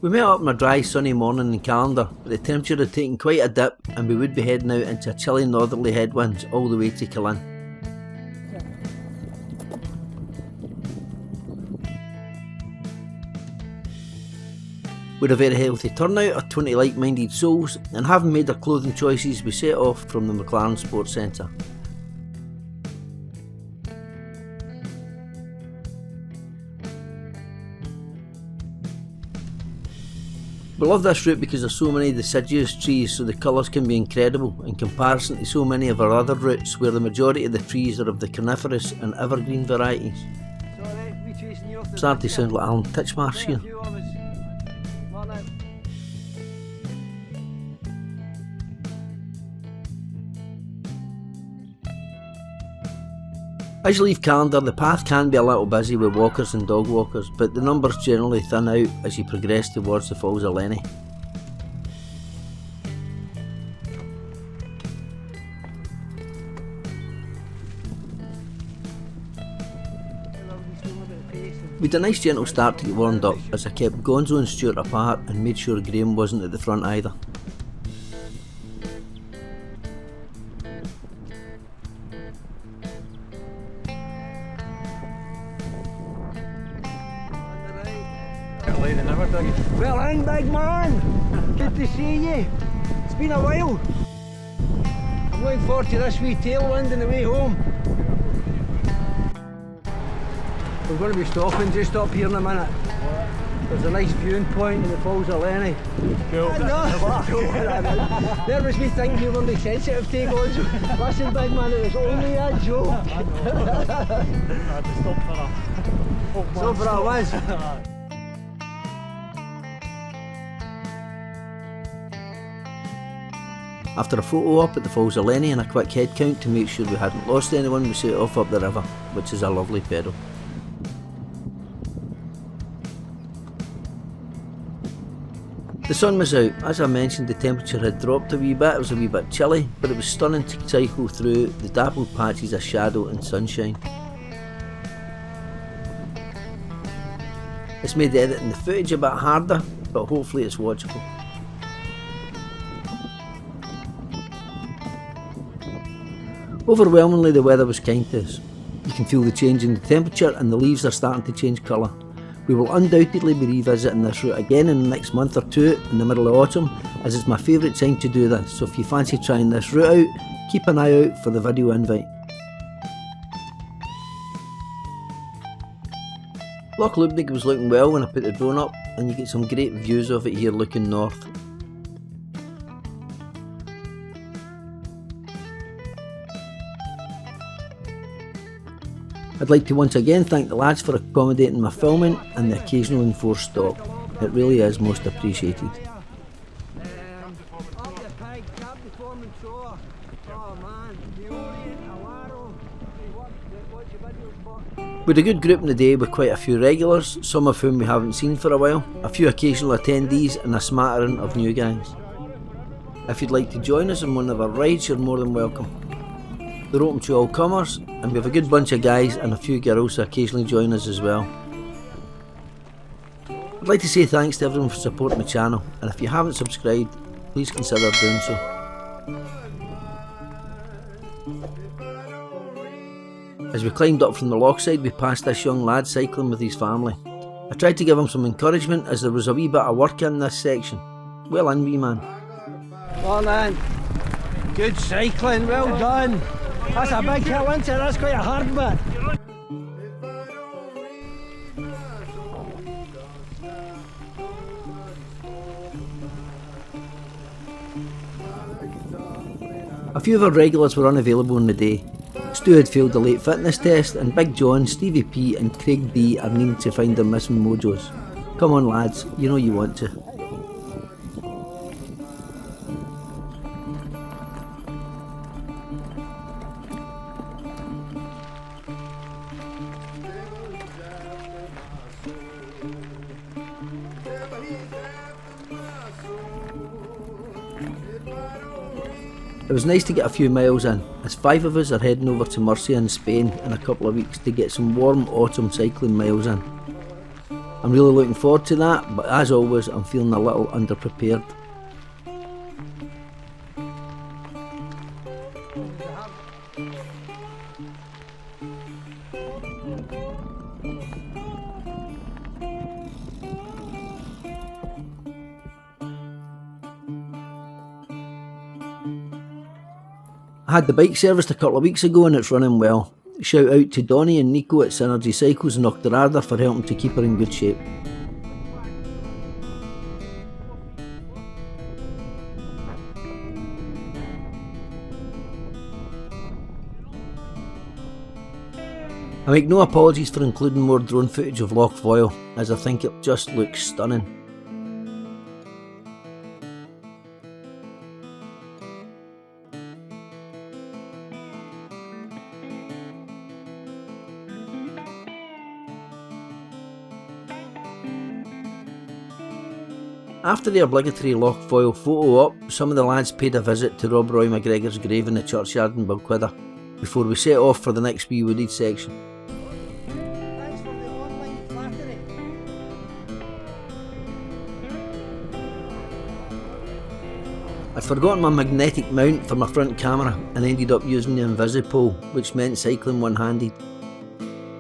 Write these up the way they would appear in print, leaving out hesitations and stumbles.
We met up on a dry sunny morning in Callander, but the temperature had taken quite a dip and we would be heading out into a chilly northerly headwinds all the way to Killin. We're a very healthy turnout of 20 like-minded souls, and having made our clothing choices we set off from the McLaren Sports Centre. We love this route because there's so many deciduous trees, so the colours can be incredible in comparison to so many of our other routes where the majority of the trees are of the coniferous and evergreen varieties. Starting to sound like Alan Titchmarsh here. As you leave Callander, the path can be a little busy with walkers and dog walkers, but the numbers generally thin out as you progress towards the Falls of Lenny. We had a nice gentle start to get warmed up as I kept Gonzo and Stuart apart and made sure Graham wasn't at the front either. Well in, big man! Good to see you. It's been a while. I'm looking forward to this wee tailwind on the way home. We're going to be stopping just up here in a minute. There's a nice viewing point in the Falls of Lenny. Cool. There was me thinking you were really sensitive to Gonzo. Listen, big man, it was only a joke. I had to stop for a... So for a whiz. After a photo op at the Falls of Lenny and a quick head count to make sure we hadn't lost anyone, we set off up the river, which is a lovely pedal. The sun was out. As I mentioned, the temperature had dropped a wee bit. It was a wee bit chilly, but it was stunning to cycle through the dappled patches of shadow and sunshine. It's made editing the footage a bit harder, but hopefully it's watchable. Overwhelmingly the weather was kind to us. You can feel the change in the temperature and the leaves are starting to change colour. We will undoubtedly be revisiting this route again in the next month or two in the middle of autumn, as it's my favourite time to do this, so if you fancy trying this route out, keep an eye out for the video invite. Loch Lubnaig was looking well when I put the drone up, and you get some great views of it here looking north. I'd like to once again thank the lads for accommodating my filming and the occasional enforced stop. It really is most appreciated. We had a good group in the day with quite a few regulars, some of whom we haven't seen for a while, a few occasional attendees and a smattering of new guys. If you'd like to join us on one of our rides, you're more than welcome. They're open to all comers, and we have a good bunch of guys and a few girls who occasionally join us as well. I'd like to say thanks to everyone for supporting the channel, and if you haven't subscribed, please consider doing so. As we climbed up from the loch side, we passed this young lad cycling with his family. I tried to give him some encouragement as there was a wee bit of work in this section. Well in, wee man. Well then, good cycling, well done. That's a big hill, isn't it? That's quite a hard bit. A few of our regulars were unavailable on the day. Stu had failed the late fitness test, and Big John, Stevie P and Craig D are needing to find their missing mojos. Come on lads, you know you want to. It was nice to get a few miles in, as 5 of us are heading over to Murcia in Spain in a couple of weeks to get some warm autumn cycling miles in. I'm really looking forward to that, but as always I'm feeling a little underprepared. I had the bike serviced a couple of weeks ago and it's running well. Shout out to Donnie and Nico at Synergy Cycles and Auchterarder for helping to keep her in good shape. I make no apologies for including more drone footage of Loch Foyle, as I think it just looks stunning. After the obligatory Loch Foyle photo op, some of the lads paid a visit to Rob Roy McGregor's grave in the churchyard in Balquhidder, before we set off for the next wee wooded section. Thanks for the online flattery. I'd forgotten my magnetic mount for my front camera and ended up using the Invisipole, which meant cycling one-handed.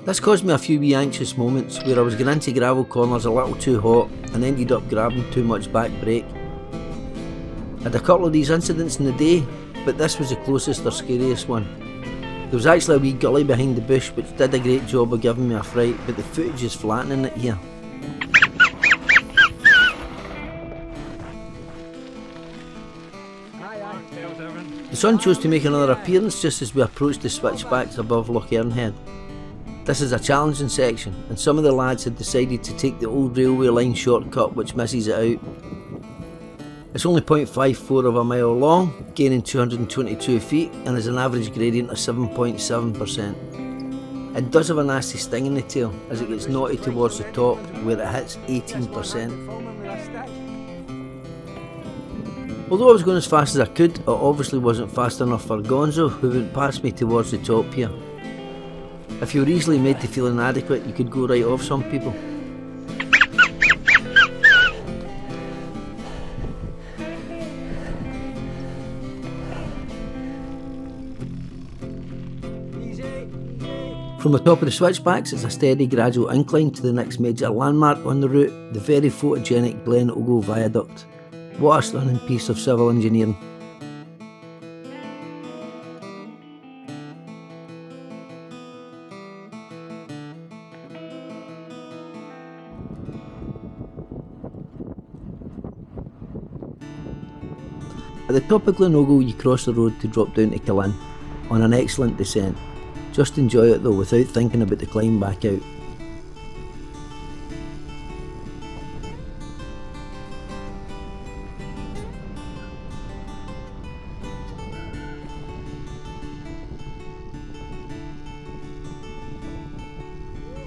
This caused me a few wee anxious moments where I was getting into gravel corners a little too hot and ended up grabbing too much back brake. I had a couple of these incidents in the day, but this was the closest or scariest one. There was actually a wee gully behind the bush which did a great job of giving me a fright, but the footage is flattening it here. The sun chose to make another appearance just as we approached the switchbacks above Loch Ernhead. This is a challenging section, and some of the lads had decided to take the old railway line shortcut which misses it out. It's only 0.54 of a mile long, gaining 222 feet, and has an average gradient of 7.7%. It does have a nasty sting in the tail as it gets naughty towards the top where it hits 18%. Although I was going as fast as I could, it obviously wasn't fast enough for Gonzo, who went past me towards the top here. If you were easily made to feel inadequate, you could go right off some people. From the top of the switchbacks, it's a steady gradual incline to the next major landmark on the route, the very photogenic Glen Ogle Viaduct. What a stunning piece of civil engineering. At the top of Glen Ogle you cross the road to drop down to Killin, on an excellent descent. Just enjoy it though without thinking about the climb back out.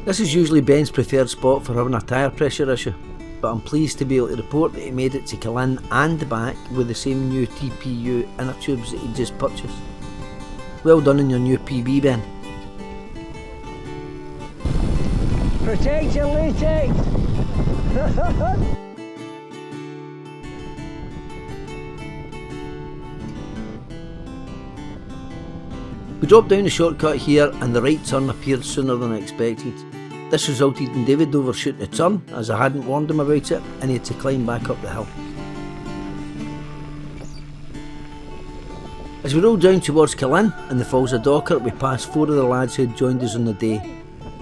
This is usually Ben's preferred spot for having a tyre pressure issue, but I'm pleased to be able to report that he made it to Killin and back with the same new TPU inner tubes that he just purchased. Well done on your new PB, Ben. Protect your latex! We dropped down the shortcut here and the right turn appeared sooner than expected. This resulted in David overshooting the turn as I hadn't warned him about it and he had to climb back up the hill. As we rolled down towards Killin and the Falls of Dockert, we passed 4 of the lads who had joined us on the day.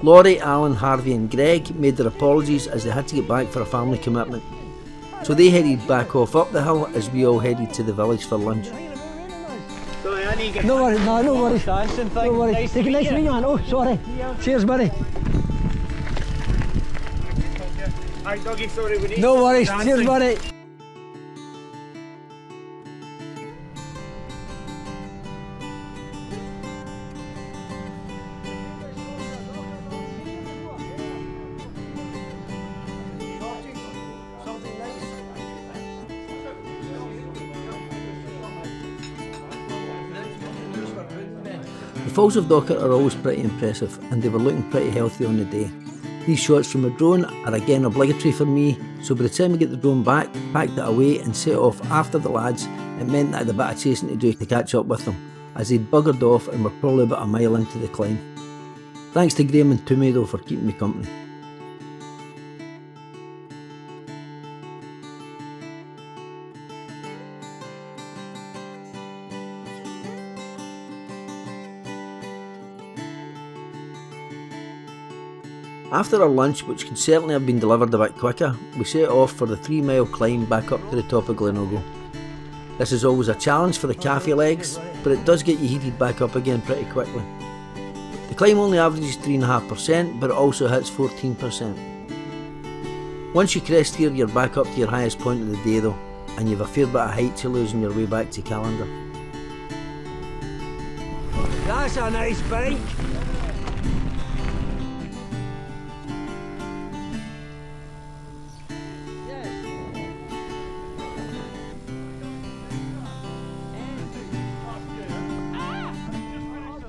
Laurie, Alan, Harvey and Greg made their apologies as they had to get back for a family commitment. So they headed back off up the hill as we all headed to the village for lunch. No worries, no worries. No worries. Take it nice to meet you, man. Oh, sorry. Cheers, buddy. Hi, doggy, sorry, we need No worries. Cheers, buddy. The Falls of Dockert are always pretty impressive and they were looking pretty healthy on the day. These shots from a drone are again obligatory for me, so by the time we get the drone back, packed it away and set off after the lads, it meant that I had a bit of chasing to do to catch up with them, as they'd buggered off and were probably about a mile into the climb. Thanks to Graham and Toomey though for keeping me company. After our lunch, which could certainly have been delivered a bit quicker, we set off for the 3-mile climb back up to the top of Glenorgle. This is always a challenge for the calfy legs, but it does get you heated back up again pretty quickly. The climb only averages 3.5%, but it also hits 14%. Once you crest here, you're back up to your highest point of the day though, and you've a fair bit of height to lose on your way back to Callander. That's a nice bike.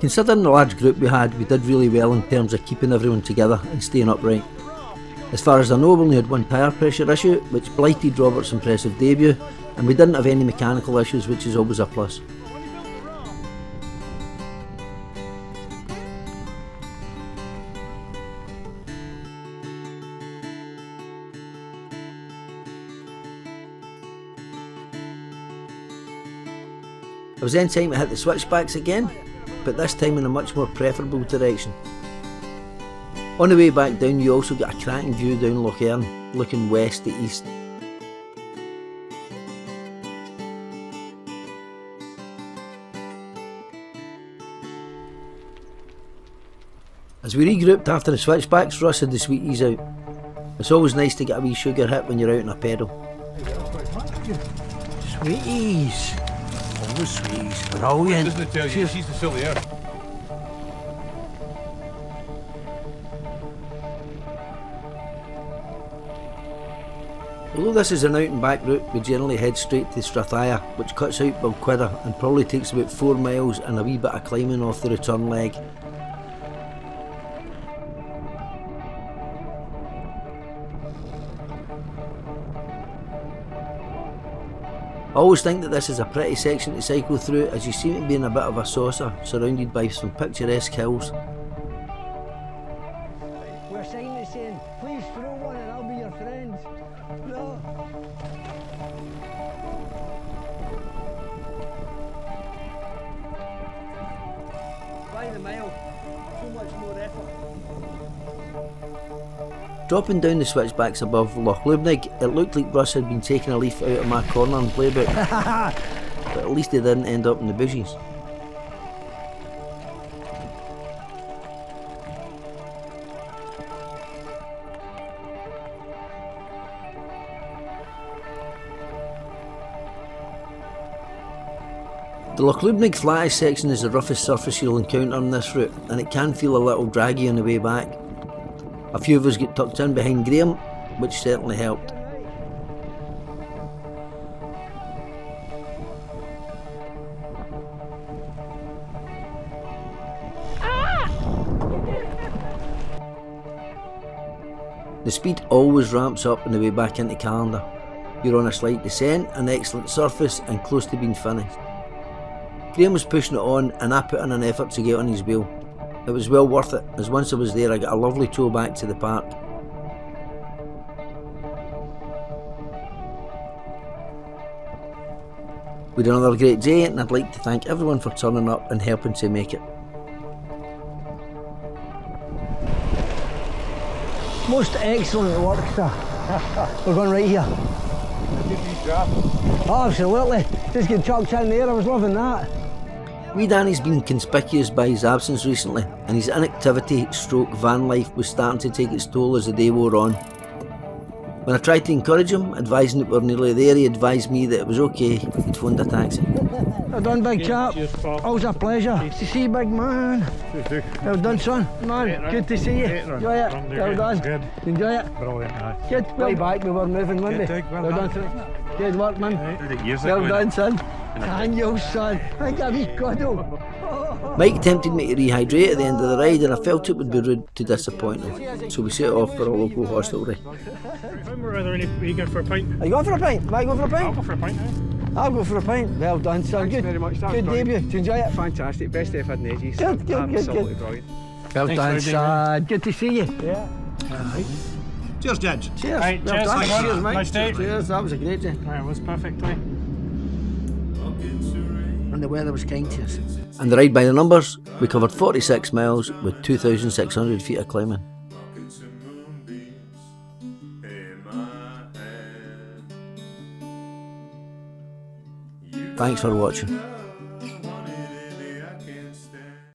Considering the large group we had, we did really well in terms of keeping everyone together and staying upright. As far as I know, we only had one tyre pressure issue, which blighted Robert's impressive debut, and we didn't have any mechanical issues, which is always a plus. It was then time to hit the switchbacks again, but this time in a much more preferable direction. On the way back down you also get a cracking view down Loch Earn, looking west to east. As we regrouped after the switchbacks, Russ had the sweeties out. It's always nice to get a wee sugar hit when you're out on a pedal. Sweeties. Always sweeties. Brilliant. Doesn't it tell you she's the silly air? Although this is an out and back route, we generally head straight to Strathaya, which cuts out Balquidder and probably takes about 4 miles and a wee bit of climbing off the return leg. I always think that this is a pretty section to cycle through, as you seem to be in a bit of a saucer, surrounded by some picturesque hills. We're signing it saying, please throw one and I'll be your friend. No. By the mile, so much more effort. Dropping down the switchbacks above Loch Lubnig, it looked like Russ had been taking a leaf out of my corner and playbook, but at least he didn't end up in the bushes. The Loch Lubnig flattish section is the roughest surface you'll encounter on this route, and it can feel a little draggy on the way back. A few of us get tucked in behind Graham, which certainly helped. The speed always ramps up on the way back into Callander. You're on a slight descent, an excellent surface and close to being finished. Graham was pushing it on and I put in an effort to get on his wheel. It was well worth it, as once I was there I got a lovely tow back to the park. We had another great day and I'd like to thank everyone for turning up and helping to make it. Most excellent work, sir. We're going right here. Oh, absolutely. Just get chucked in there, I was loving that. Wee Danny's been conspicuous by his absence recently, and his inactivity stroke van life was starting to take its toll as the day wore on. When I tried to encourage him, advising that we were nearly there, he advised me that it was okay, he'd phoned a taxi. Well done, big chap. Always a pleasure to see you, big man. Well done, son. Man, good to see you. Enjoy it. Well done. Good. Enjoy it. Brilliant. Good. Way back we were moving, weren't we? Well done, son. Good work, man. Well done, son. And you, son. I think a wee cuddle. Mike tempted me to rehydrate at the end of the ride and I felt it would be rude to disappoint him, so we set off for a local hostelry. Are there any, are you going for a pint? Are you going for a pint? Am I going for a I'll pint? go for a pint now. I'll go for a pint. Well done, son. Thanks Good, very much. That was good brilliant. debut. Did you enjoy it? Fantastic. Best day I've had in ages. Good, good, Absolutely good. brilliant. Well Thanks done, for son. Good to see you. Yeah. Cheers, Judge. Cheers. Right, well cheers, done. everyone. Cheers, mate. Nice day. Cheers. That was a great day. Right, it was perfect, eh? And the weather was kind to us. And the ride by the numbers, we covered 46 miles with 2,600 feet of climbing. Thanks for watching.